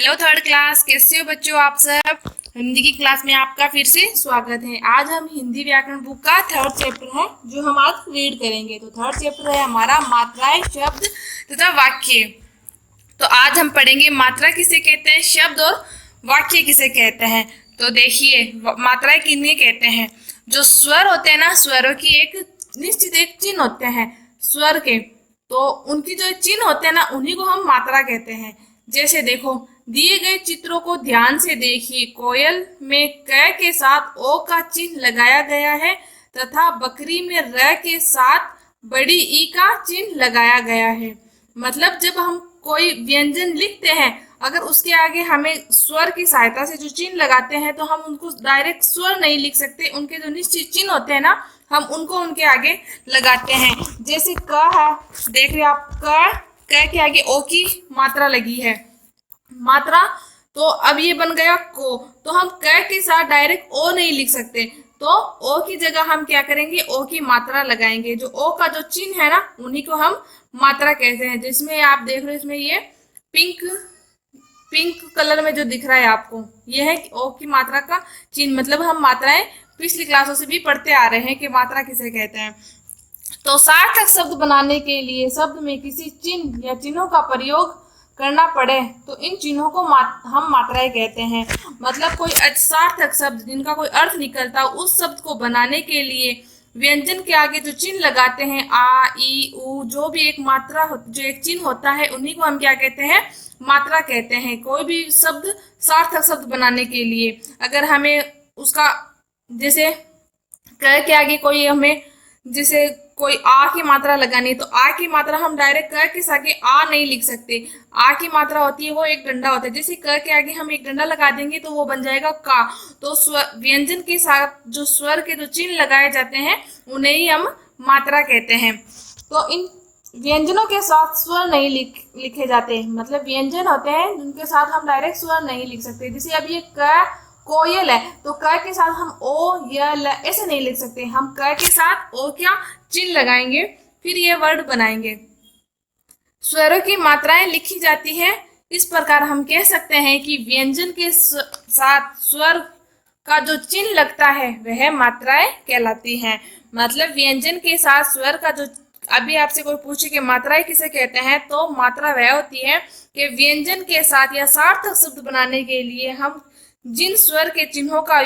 Hello third class, कैसे हो बच्चों आप सब। हिंदी की क्लास में आपका फिर से स्वागत है। आज हम हिंदी व्याकरण बुक का थर्ड चैप्टर है जो हम आज रीड करेंगे। तो थर्ड चैप्टर है हमारा मात्राएं, शब्द तथा वाक्य। तो आज हम पढ़ेंगे मात्रा किसे कहते हैं, शब्द और वाक्य किसे कहते हैं। तो देखिए मात्राएं किन्हें कहते हैं। जो स्वर होते हैं ना, स्वरों की एक निश्चित एक चिन्ह होते हैं स्वर के, तो उनकी जो चिन्ह होते हैं ना उन्हीं को हम मात्रा कहते हैं। जैसे देखो, दिए गए चित्रों को ध्यान से देखिए। कोयल में क के साथ ओ का चिन्ह लगाया गया है तथा बकरी में र के साथ बड़ी ई का चिन्ह लगाया गया है। मतलब जब हम कोई व्यंजन लिखते हैं, अगर उसके आगे हमें स्वर की सहायता से जो चिन्ह लगाते हैं तो हम उनको डायरेक्ट स्वर नहीं लिख सकते। उनके जो निश्चित चिन्ह होते हैं ना, हम उनको उनके आगे लगाते हैं। जैसे क है, देख रहे आप, क के आगे ओ की मात्रा लगी है मात्रा, तो अब ये बन गया को। तो हम क के साथ डायरेक्ट ओ नहीं लिख सकते, तो ओ की जगह हम क्या करेंगे, ओ की मात्रा लगाएंगे। जो ओ का जो चिन्ह है ना उन्हीं को हम मात्रा कहते हैं। जिसमें आप देख रहे हो, इसमें ये पिंक कलर में जो दिख रहा है आपको, ये है ओ की मात्रा का चिन्ह। मतलब हम मात्राएं पिछली क्लासों से भी पढ़ते आ रहे हैं कि मात्रा किसे कहते हैं। तो सार्थक शब्द बनाने के लिए शब्द में किसी चिन्ह या चिन्हों का प्रयोग करना पड़े तो इन चिन्हों को हम मात्राएं कहते हैं। मतलब कोई सार्थक शब्द जिनका कोई अर्थ निकलता, उस शब्द को बनाने के लिए व्यंजन के आगे जो चिन्ह लगाते हैं, आ ई उ, जो भी एक मात्रा जो एक चिन्ह होता है, उन्हीं को हम क्या कहते हैं, मात्रा कहते हैं। कोई भी शब्द सार्थक शब्द बनाने के लिए अगर हमें उसका, जैसे क के आगे कोई हमें जैसे कोई आ की मात्रा लगानी, तो आ की मात्रा हम डायरेक्ट क के आगे आ नहीं लिख सकते। आ की मात्रा होती है वो एक डंडा होता है। जैसे क के आगे हम एक डंडा लगा देंगे तो वो बन जाएगा का। तो व्यंजन के साथ जो स्वर के जो चिन्ह लगाए जाते हैं उन्हें ही हम मात्रा कहते हैं। तो इन व्यंजनों के साथ स्वर नहीं लिखे जाते। मतलब व्यंजन होते हैं जिनके साथ हम डायरेक्ट स्वर नहीं लिख सकते। जैसे अब ये क कोयल है, तो क के साथ हम ओ या ल ऐसे नहीं लिख सकते। हम क के साथ ओ क्या चिन्ह लगाएंगे, फिर ये वर्ड बनाएंगे। स्वरों की मात्राएं लिखी जाती है इस प्रकार। हम कह सकते हैं कि व्यंजन के साथ स्वर का जो चिन्ह लगता है वह मात्राएं कहलाती हैं। मतलब व्यंजन के साथ स्वर का जो, अभी आपसे कोई पूछे कि मात्राएं किसे कहते हैं, तो मात्रा वह होती है कि व्यंजन के साथ या सार्थक शब्द बनाने के लिए हम जिन स्वर के चिन्हों का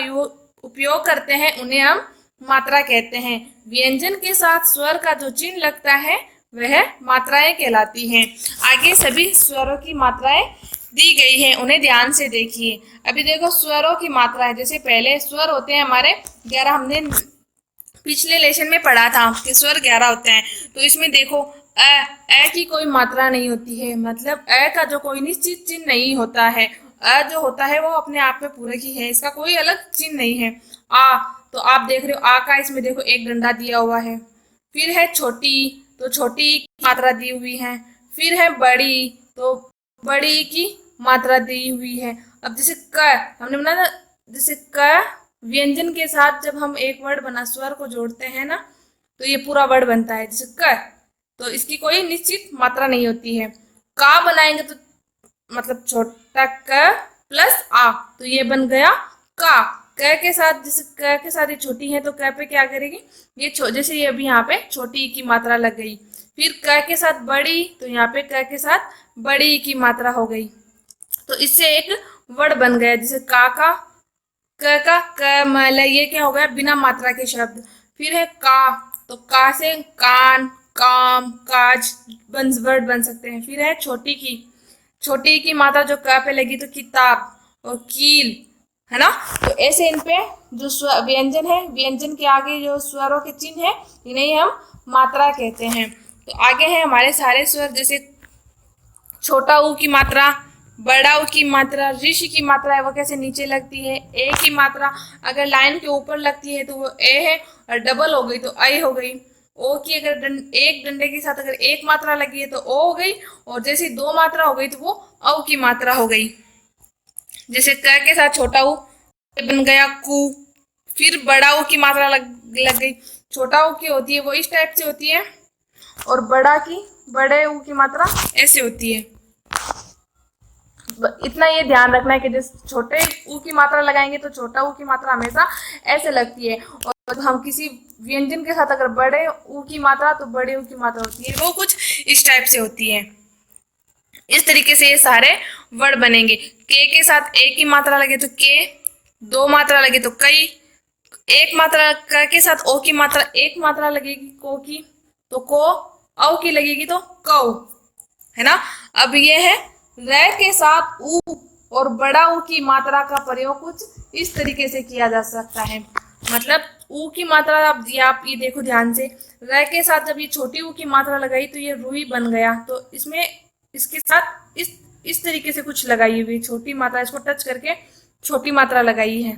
उपयोग करते हैं उन्हें हम मात्रा कहते हैं। व्यंजन के साथ स्वर का जो चिन्ह लगता है वह मात्राएं कहलाती हैं। आगे सभी स्वरों की मात्राएं दी गई हैं, उन्हें ध्यान से देखिए। अभी देखो स्वरों की मात्राएं, जैसे पहले स्वर होते हैं हमारे 11, हमने पिछले लेसन में पढ़ा था कि स्वर 11 होते हैं। तो इसमें देखो अ की कोई मात्रा नहीं होती है। मतलब अ का जो कोई निश्चित चिन्ह नहीं होता है। अ जो होता है वो अपने आप में पूरक ही है, इसका कोई अलग चिन्ह नहीं है। आ, तो आप देख रहे हो आ का इसमें देखो एक डंडा दिया हुआ है। फिर है छोटी, तो छोटी की मात्रा दी हुई है। फिर है बड़ी, तो बड़ी की मात्रा दी हुई है। अब जैसे क हमने बनाया, जैसे क व्यंजन के साथ जब हम एक वर्ड बना स्वर को जोड़ते हैं ना, तो ये पूरा वर्ड बनता है। जैसे क, तो इसकी कोई निश्चित मात्रा नहीं होती है। का बनाएंगे तो मतलब छोटा क प्लस आ, तो ये बन गया का। क के साथ, जैसे क के साथ ये छोटी है तो क पे क्या करेगी, ये जैसे ये अभी यहाँ पे छोटी की मात्रा लग गई। फिर क के साथ बड़ी, तो यहाँ पे क के साथ बड़ी की मात्रा हो गई। तो इससे एक वर्ड बन गया। जैसे का का कमल, ये क्या हो गया, बिना मात्रा के शब्द। फिर है का, तो का से कान, काम, काज वर्ड बन सकते हैं। फिर है छोटी की मात्रा जो क पे लगी तो किताब और कील, है ना। तो ऐसे इन पे जो व्यंजन है, व्यंजन के आगे जो स्वरों के चिन्ह है, इन्हें हम मात्रा कहते हैं। तो आगे है हमारे सारे स्वर, जैसे छोटा ऊ की मात्रा, बड़ा ऊ की मात्रा, ऋषि की मात्रा है वो कैसे नीचे लगती है। ए की मात्रा अगर लाइन के ऊपर लगती है तो वो ए है, और डबल हो गई तो आई हो गई। ओ की अगर एक डंडे के साथ अगर एक मात्रा लगी है तो ओ हो गई, और जैसे दो मात्रा हो गई तो वो औ की मात्रा हो गई। जैसे क के साथ छोटा ऊ बन गया कु। फिर बड़ा ऊ की मात्रा लग गई। छोटा ऊ की होती है वो इस टाइप से होती है, और बड़े ऊ की मात्रा ऐसे होती है। इतना ये ध्यान रखना है कि जैसे छोटे ऊ की मात्रा लगाएंगे तो छोटा ऊ की मात्रा हमेशा ऐसे लगती है, और हम किसी व्यंजन के साथ अगर बड़े ऊ की मात्रा तो बड़े ऊ की मात्रा होती है, वो कुछ इस टाइप से होती है। इस तरीके से ये सारे वर्ड बनेंगे। के साथ ए की मात्रा लगे तो के, दो मात्रा लगे तो कई, एक मात्रा क के साथ ओ की मात्रा एक मात्रा लगेगी को की तो को, औ की लगेगी तो कौ, है ना। अब ये है र के साथ ऊ और बड़ा ऊ की मात्रा का प्रयोग कुछ इस तरीके से किया जा सकता है। मतलब ऊ की मात्रा आप ये देखो ध्यान से, र के साथ जब ये छोटी ऊ की मात्रा लगाई तो ये रूई बन गया, तो इसमें इसके साथ इस तरीके से कुछ लगाई हुई छोटी मात्रा, इसको टच करके छोटी मात्रा लगाई है।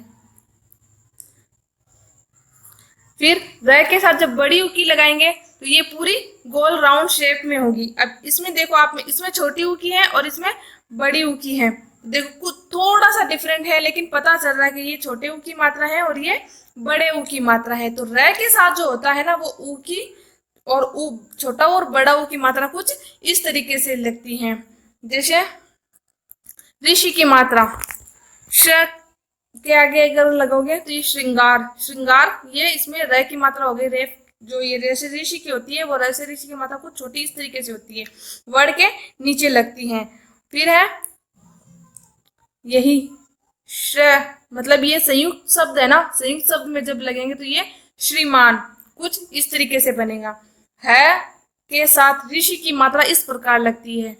फिर र के साथ जब बड़ी ऊ की लगाएंगे तो ये पूरी गोल राउंड शेप में होगी। अब इसमें देखो आप, इसमें छोटी ऊ की है और इसमें बड़ी ऊ की है, देखो कुछ थोड़ा सा डिफरेंट है, लेकिन पता चल रहा है कि ये छोटे ऊ की मात्रा है और ये बड़े ऊ की मात्रा है। तो र के साथ जो होता है ना वो ऊ की और ऊ, छोटा और बड़ा ऊ की मात्रा कुछ इस तरीके से लगती है। जैसे ऋषि की मात्रा श के आगे अगर लगोगे तो ये श्रृंगार, श्रृंगार ये इसमें र की मात्रा हो गई। रे जो ये रे से ऋषि की होती है वो र से ऋषि की मात्रा कुछ छोटी इस तरीके से होती है, वर्ड के नीचे लगती है। फिर है यही श, मतलब ये संयुक्त शब्द है ना, संयुक्त शब्द में जब लगेंगे तो ये श्रीमान कुछ इस तरीके से बनेगा। है के साथ ऋषि की मात्रा इस प्रकार लगती है।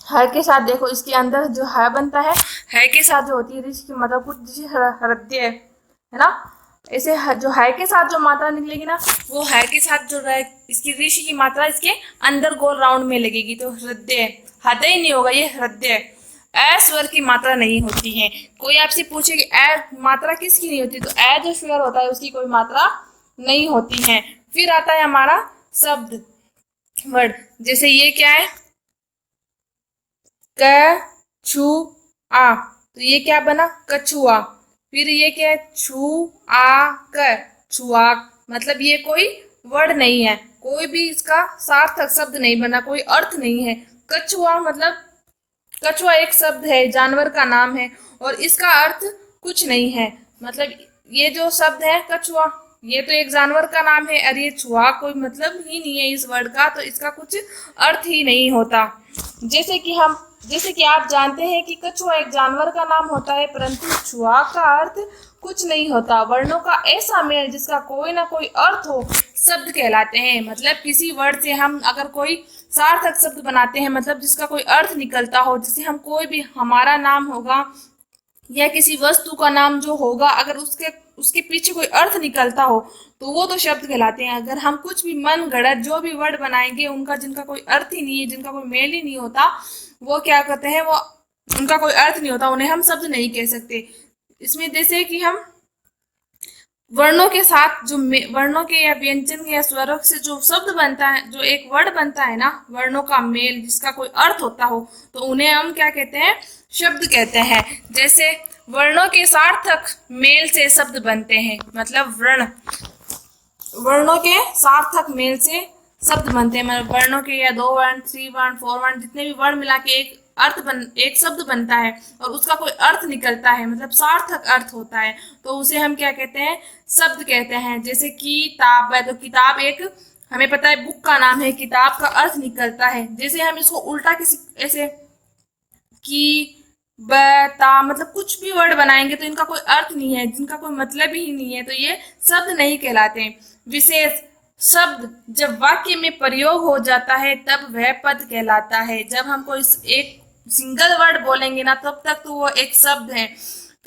है के साथ देखो इसके अंदर जो है बनता है के साथ जो होती है ऋषि की मात्रा कुछ जैसे हृदय है ना, ऐसे जो है के साथ जो मात्रा निकलेगी ना वो है के साथ जो इसकी ऋषि की मात्रा इसके अंदर गोल राउंड में लगेगी, तो हृदय, हृदय नहीं होगा ये हृदय। ए स्वर की मात्रा नहीं होती है। कोई आपसे पूछे कि ए मात्रा किसकी नहीं होती, तो ए जो स्वर होता है उसकी कोई मात्रा नहीं होती है। फिर आता है हमारा शब्द वर्ड, जैसे ये क्या है कछुआ, तो ये क्या बना कछुआ। फिर ये क्या है छुआक, छुआक, मतलब ये कोई वर्ड नहीं है, कोई भी इसका सार्थक शब्द नहीं बना, कोई अर्थ नहीं है। कछुआ मतलब कछुआ एक शब्द है, जानवर का नाम है और इसका अर्थ कुछ नहीं है। मतलब ये जो शब्द है कछुआ ये तो एक जानवर का नाम है और ये छुआ कोई मतलब ही नहीं है इस वर्ड का, तो इसका कुछ अर्थ ही नहीं होता। जैसे कि आप जानते हैं कि कछुआ एक जानवर का नाम होता है, परंतु छुआ का अर्थ कुछ नहीं होता। वर्णों का ऐसा मेल जिसका कोई ना कोई अर्थ हो शब्द कहलाते हैं। मतलब किसी वर्ड से हम अगर कोई सार्थक शब्द बनाते हैं, मतलब जिसका कोई अर्थ निकलता हो, जैसे हम कोई भी हमारा नाम होगा या किसी वस्तु का नाम जो होगा, अगर उसके पीछे कोई अर्थ निकलता हो तो वो तो शब्द कहलाते हैं। अगर हम कुछ भी मन गढ़ंत जो भी वर्ड बनाएंगे उनका जिनका कोई अर्थ ही नहीं है, जिनका कोई मेल ही नहीं होता, वो क्या कहते हैं, वो उनका कोई अर्थ नहीं होता, उन्हें हम शब्द नहीं कह सकते। इसमें जैसे कि हम वर्णों के साथ जो वर्णों के या व्यंजन या स्वरों से जो शब्द बनता है, जो एक वर्ड बनता है ना, वर्णों का मेल जिसका कोई अर्थ होता हो, तो उन्हें हम क्या कहते हैं, शब्द कहते हैं। जैसे वर्णों के सार्थक मेल से शब्द बनते हैं, मतलब वर्णों के सार्थक मेल से शब्द बनते हैं। मतलब वर्णों के या 2 वर्ण 3 वर्ण 4 वर्ण जितने भी वर्ण मिला के एक शब्द बनता है और उसका कोई अर्थ निकलता है, मतलब सार्थक अर्थ होता है, तो उसे हम क्या कहते हैं, शब्द कहते हैं। जैसे किताब है, तो किताब एक हमें पता है बुक का नाम है, किताब का अर्थ निकलता है। जैसे हम इसको उल्टा किसी ऐसे की बता, मतलब कुछ भी वर्ड बनाएंगे तो इनका कोई अर्थ नहीं है, जिनका कोई मतलब ही नहीं है, तो ये शब्द नहीं कहलाते। विशेष शब्द जब वाक्य में प्रयोग हो जाता है तब वह पद कहलाता है। जब हम कोई एक सिंगल वर्ड बोलेंगे ना तब तक तो वो एक शब्द है।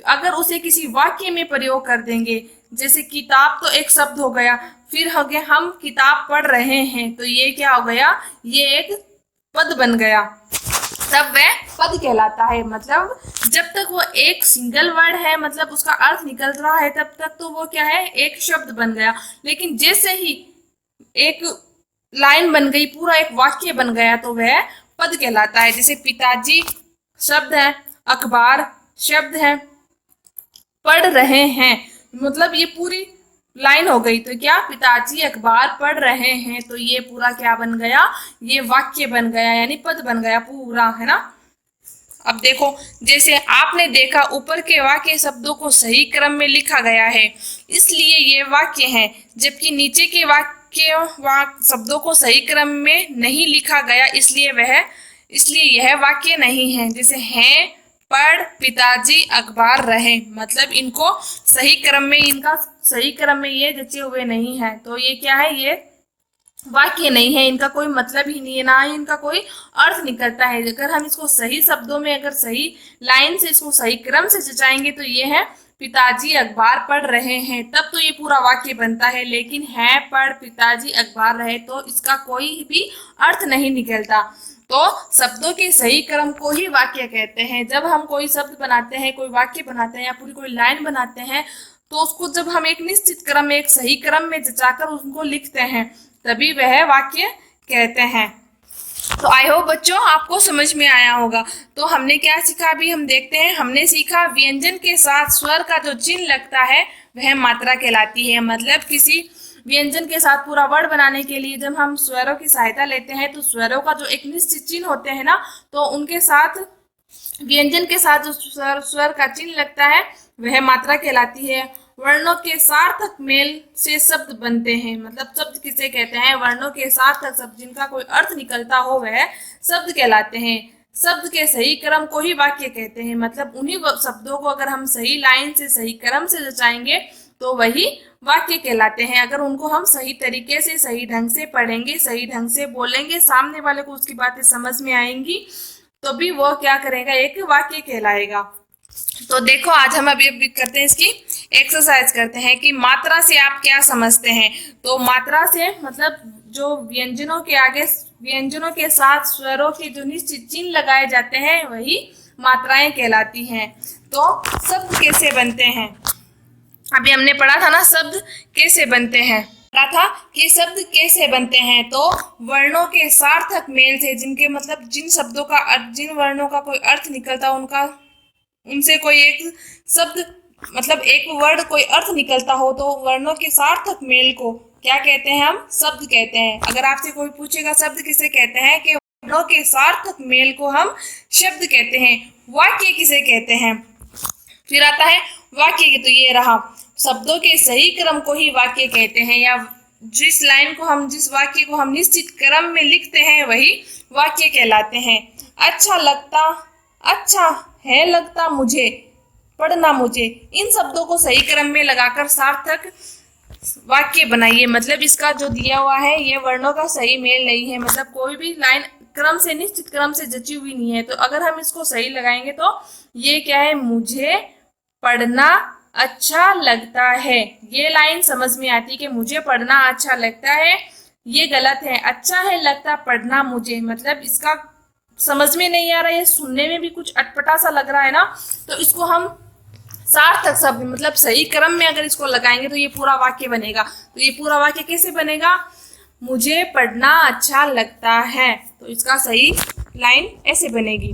अगर उसे किसी वाक्य में प्रयोग कर देंगे, जैसे किताब तो एक शब्द हो गया, फिर हो गया हम किताब पढ़ रहे हैं, तो ये क्या हो गया, ये एक पद बन गया, तब वह पद कहलाता है। मतलब जब तक वो एक सिंगल वर्ड है, मतलब उसका अर्थ निकल रहा है, तब तक तो वो क्या है, एक शब्द बन गया। लेकिन जैसे ही एक लाइन बन गई, पूरा एक वाक्य बन गया, तो वह पद कहलाता है। जैसे पिताजी शब्द है, अखबार शब्द है, पढ़ रहे हैं, मतलब ये पूरी लाइन हो गई, तो क्या पिताजी अखबार पढ़ रहे हैं, तो ये पूरा क्या बन गया, ये वाक्य बन गया, यानी पद बन गया पूरा, है ना। अब देखो, जैसे आपने देखा ऊपर के वाक्य शब्दों को सही क्रम में लिखा गया है, इसलिए ये वाक्य है, जबकि नीचे के शब्दों को सही क्रम में नहीं लिखा गया, इसलिए यह वाक्य नहीं है। जैसे हैं पढ़ पिताजी अखबार रहे, मतलब इनको सही क्रम में, इनका सही क्रम में ये जचे हुए नहीं है, तो ये क्या है, ये वाक्य नहीं है, इनका कोई मतलब ही नहीं है, ना ही इनका कोई अर्थ निकलता है। अगर हम इसको सही शब्दों में, अगर सही लाइन से इसको सही क्रम से जचाएंगे तो ये है पिताजी अखबार पढ़ रहे हैं, तब तो ये पूरा वाक्य बनता है। लेकिन है पढ़ पिताजी अखबार रहे तो इसका कोई भी अर्थ नहीं निकलता। तो शब्दों के सही क्रम को ही वाक्य कहते हैं। जब हम कोई शब्द बनाते हैं, कोई वाक्य बनाते हैं या पूरी कोई लाइन बनाते हैं, तो उसको जब हम एक निश्चित क्रम में, एक सही क्रम में जचाकर उनको लिखते हैं, तभी वह वाक्य कहते हैं। तो आई होप बच्चों आपको समझ में आया होगा। तो हमने क्या सीखा, अभी हम देखते हैं। हमने सीखा व्यंजन के साथ स्वर का जो चिन्ह लगता है वह मात्रा कहलाती है। मतलब किसी व्यंजन के साथ पूरा वर्ड बनाने के लिए जब हम स्वरों की सहायता लेते हैं, तो स्वरों का जो एक निश्चित चिन्ह होते हैं ना, तो उनके साथ व्यंजन के साथ जो स्वर का चिन्ह लगता है वह मात्रा कहलाती है। वर्णों के सार्थक मेल से शब्द बनते हैं। मतलब शब्द किसे कहते हैं, वर्णों के सार्थक शब्द जिनका कोई अर्थ निकलता हो वह शब्द कहलाते हैं। शब्द के सही क्रम को ही वाक्य कहते हैं। मतलब उन्हीं शब्दों को अगर हम सही लाइन से, सही क्रम से जचाएंगे तो वही वाक्य कहलाते हैं। अगर उनको हम सही तरीके से, सही ढंग से पढ़ेंगे, सही ढंग से बोलेंगे, सामने वाले को उसकी बातें समझ में आएंगी, तो भी वो क्या करेगा, एक वाक्य कहलाएगा। तो देखो आज हम अभी करते हैं, इसकी एक्सरसाइज करते हैं कि मात्रा से आप क्या समझते हैं। तो मात्रा से मतलब जो व्यंजनों के आगे, व्यंजनों के साथ स्वरों के जो निश्चित चिन्ह लगाए जाते हैं वही मात्राएं कहलाती हैं। तो शब्द कैसे बनते हैं, अभी हमने पढ़ा था ना, शब्द कैसे बनते हैं, पढ़ा था कि शब्द कैसे बनते हैं। तो वर्णों के सार्थक मेल से, जिनके मतलब जिन शब्दों का अर्थ, जिन वर्णों का कोई अर्थ निकलता, उनसे कोई एक शब्द, मतलब एक वर्ड कोई अर्थ निकलता हो, तो वर्णों के सार्थक मेल को क्या कहते हैं, हम शब्द कहते हैं। अगर आपसे कोई पूछेगा शब्द किसे कहते हैं, कि वर्णों के सार्थक मेल को हम शब्द कहते हैं। वाक्य किसे कहते हैं, फिर आता है वाक्य, तो ये रहा, शब्दों के सही क्रम को ही वाक्य कहते हैं, या जिस लाइन को हम, जिस वाक्य को हम निश्चित क्रम में लिखते हैं वही वाक्य कहलाते हैं। अच्छा लगता, अच्छा है लगता मुझे, पढ़ना मुझे, इन शब्दों को सही क्रम में लगाकर सार्थक वाक्य बनाइए। मतलब इसका जो दिया हुआ है ये वर्णों का सही मेल नहीं है, मतलब कोई भी लाइन क्रम से, निश्चित क्रम से जची हुई नहीं है। तो अगर हम इसको सही लगाएंगे तो ये क्या है, मुझे पढ़ना अच्छा लगता है, ये लाइन समझ में आती है कि मुझे पढ़ना अच्छा लगता है। ये गलत है, अच्छा है लगता पढ़ना मुझे, मतलब इसका समझ में नहीं आ रहा है, सुनने में भी कुछ अटपटा सा लग रहा है ना, तो इसको हम सार्थक शब्द, मतलब सही क्रम में अगर इसको लगाएंगे तो ये पूरा वाक्य बनेगा। तो ये पूरा वाक्य कैसे बनेगा, मुझे पढ़ना अच्छा लगता है, तो इसका सही लाइन ऐसे बनेगी।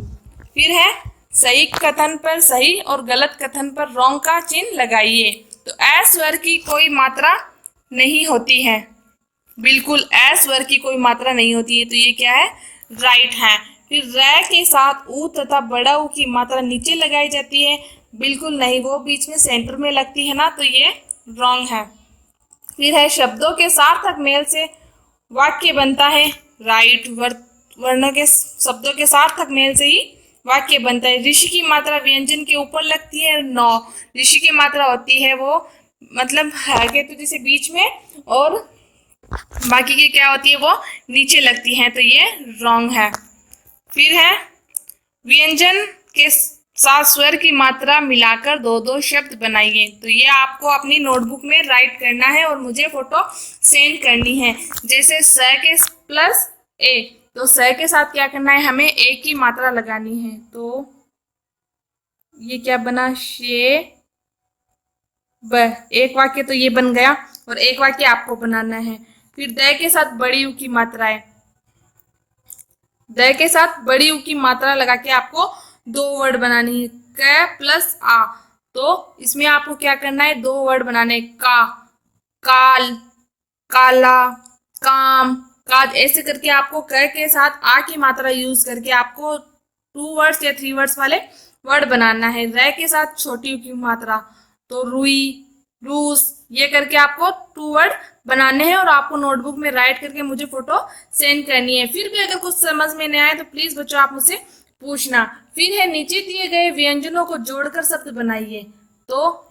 फिर है सही कथन पर सही और गलत कथन पर रॉन्ग का चिन्ह लगाइए। तो ए स्वर की कोई मात्रा नहीं होती है, बिल्कुल ए स्वर की कोई मात्रा नहीं होती है, तो ये क्या है, राइट है। फिर रै के साथ ऊ तथा बड़ा ऊ की मात्रा नीचे लगाई जाती है, बिल्कुल नहीं, वो बीच में सेंटर में लगती है ना, तो ये रॉन्ग है। फिर है शब्दों के सार्थक मेल से वाक्य बनता है, राइट, वर्णों के, शब्दों के सार्थक मेल से ही वाक्य बनता है। ऋषि की मात्रा व्यंजन के ऊपर लगती है, नौ ऋषि की मात्रा होती है वो मतलब आगे तो जैसे बीच में, और बाकी की क्या होती है वो नीचे लगती है, तो ये रॉन्ग है। फिर है व्यंजन के साथ स्वर की मात्रा मिलाकर दो दो शब्द बनाइए। तो ये आपको अपनी नोटबुक में राइट करना है और मुझे फोटो सेंड करनी है। जैसे स के प्लस ए, तो स के साथ क्या करना है, हमें ए की मात्रा लगानी है। तो ये क्या बना, शे ब, एक वाक्य तो ये बन गया, और एक वाक्य आपको बनाना है। फिर द के साथ बड़ी ऊ की मात्रा है, द के साथ बड़ी ऊ की मात्रा लगा के आपको दो वर्ड बनानी है, क प्लस आ। तो इसमें आपको क्या करना है, दो वर्ड बनाने, का, काल, काला, काम, काज, ऐसे करके आपको क के साथ आ की मात्रा यूज करके आपको 2 वर्ड्स या 3 वर्ड्स वाले वर्ड बनाना है। र के साथ छोटी ऊ की मात्रा, तो रुई, रूस, ये करके आपको 2 वर्ड बनाने हैं और आपको नोटबुक में राइट करके मुझे फोटो सेंड करनी है। फिर भी अगर कुछ समझ में नहीं आए तो प्लीज बच्चों आप मुझसे पूछना। फिर है नीचे दिए गए व्यंजनों को जोड़कर शब्द बनाइए। तो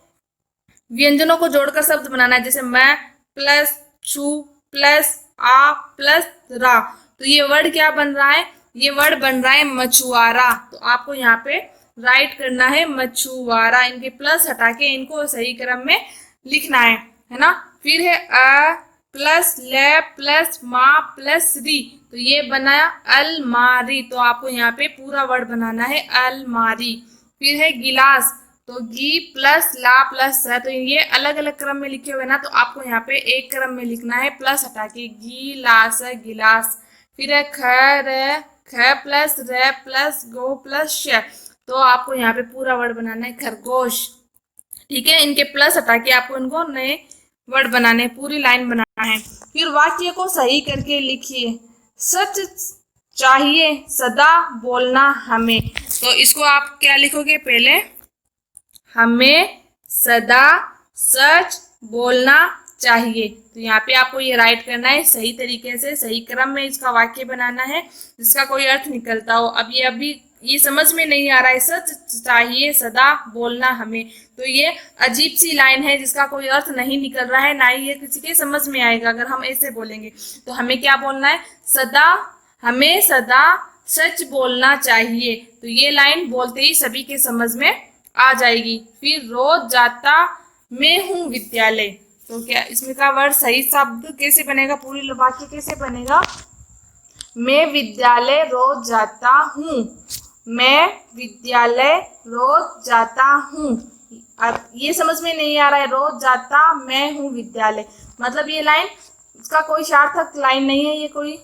व्यंजनों को जोड़कर शब्द बनाना है, जैसे मैं प्लस छू प्लस आ प्लस रा, तो ये वर्ड क्या बन रहा है, ये वर्ड बन रहा है मछुआरा। तो आपको यहाँ पे राइट करना है मछुआरा, इनके प्लस हटा के इनको सही क्रम में लिखना है ना। फिर है अ प्लस ले प्लस मा प्लस री, तो ये बनाया अलमारी, तो आपको यहाँ पे पूरा वर्ड बनाना है अलमारी। फिर है गिलास, तो गी प्लस ला प्लस स, तो ये अलग अलग क्रम में लिखे हुए ना, तो आपको यहाँ पे एक क्रम में लिखना है प्लस हटा के गिलास गिलास। फिर है ख प्लस र प्लस गो प्लस श, तो आपको यहाँ पे पूरा वर्ड बनाना है खरगोश। ठीक है, इनके प्लस हटा के आपको इनको नए वर्ड बनाने, पूरी लाइन बनाना है। फिर वाक्य को सही करके लिखिए। सच चाहिए सदा बोलना हमें, तो इसको आप क्या लिखोगे, पहले हमें सदा सच बोलना चाहिए, तो यहाँ पे आपको ये राइट करना है सही तरीके से, सही क्रम में इसका वाक्य बनाना है जिसका कोई अर्थ निकलता हो। अभी ये समझ में नहीं आ रहा है, सच चाहिए सदा बोलना हमें, तो ये अजीब सी लाइन है जिसका कोई अर्थ नहीं निकल रहा है, ना ही ये किसी के समझ में आएगा अगर हम ऐसे बोलेंगे। तो हमें क्या बोलना है, हमें सदा सच बोलना चाहिए, तो ये लाइन बोलते ही सभी के समझ में आ जाएगी। फिर रोज जाता मैं हूँ विद्यालय, तो क्या इसमें का वर्ड सही शब्द कैसे बनेगा, पूरी वाक्य कैसे बनेगा, मैं विद्यालय रोज जाता हूँ, मैं विद्यालय रोज जाता हूँ। अब ये समझ में नहीं आ रहा है, रोज जाता मैं हूँ विद्यालय, मतलब ये लाइन इसका कोई सार्थक लाइन नहीं है, ये कोई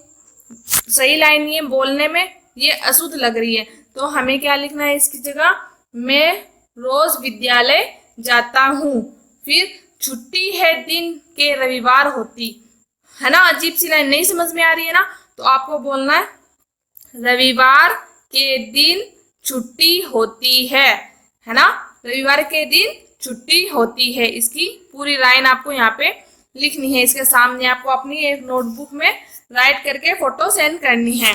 सही लाइन नहीं है, बोलने में ये अशुद्ध लग रही है। तो हमें क्या लिखना है इसकी जगह, मैं रोज विद्यालय जाता हूँ। फिर छुट्टी है दिन के रविवार होती, है ना, अजीब सी लाइन नहीं समझ में आ रही है ना, तो आपको बोलना है रविवार के दिन छुट्टी होती है ना, रविवार के दिन छुट्टी होती है। इसकी पूरी लाइन आपको यहाँ पे लिखनी है, इसके सामने आपको अपनी एक नोटबुक में राइट करके फोटो सेंड करनी है।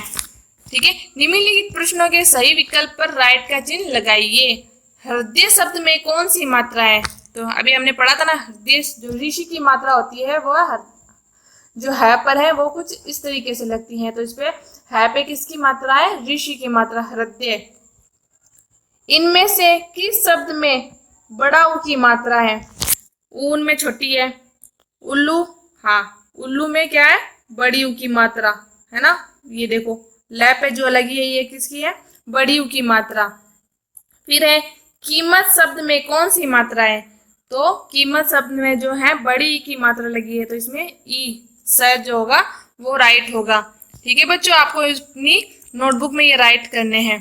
ठीक है, निम्नलिखित प्रश्नों के सही विकल्प पर राइट का चिन्ह लगाइए। हृदय शब्द में कौन सी मात्रा है, तो अभी हमने पढ़ा था ना, हृदय जो ऋषि की मात्रा होती है वो जो है पर है वो कुछ इस तरीके से लगती है, तो इस पे है पे किसकी मात्रा है, ऋषि की मात्रा हृदय। इनमें से किस शब्द में बड़ा ऊ की मात्रा है, ऊन में छोटी है, उल्लू, हाँ उल्लू में क्या है, बड़ी ऊ की मात्रा है ना, ये देखो ल पे जो लगी है ये किसकी है, बड़ी ऊ की मात्रा। फिर है कीमत शब्द में कौन सी मात्रा है, तो कीमत शब्द में जो है बड़ी ई की मात्रा लगी है, तो इसमें ई स जो होगा वो राइट होगा। ठीक है बच्चों, आपको अपनी नोटबुक में ये राइट करने हैं।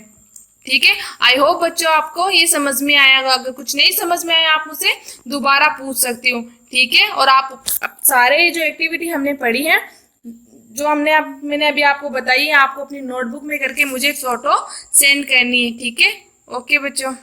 ठीक है, आई होप बच्चों आपको ये समझ में आया होगा। अगर कुछ नहीं समझ में आया आप मुझसे दोबारा पूछ सकती हो। ठीक है, और आप सारे जो एक्टिविटी हमने पढ़ी है, जो मैंने अभी आपको बताई है, आपको अपनी नोटबुक में करके मुझे फोटो सेंड करनी है। ठीक है, ओके बच्चों।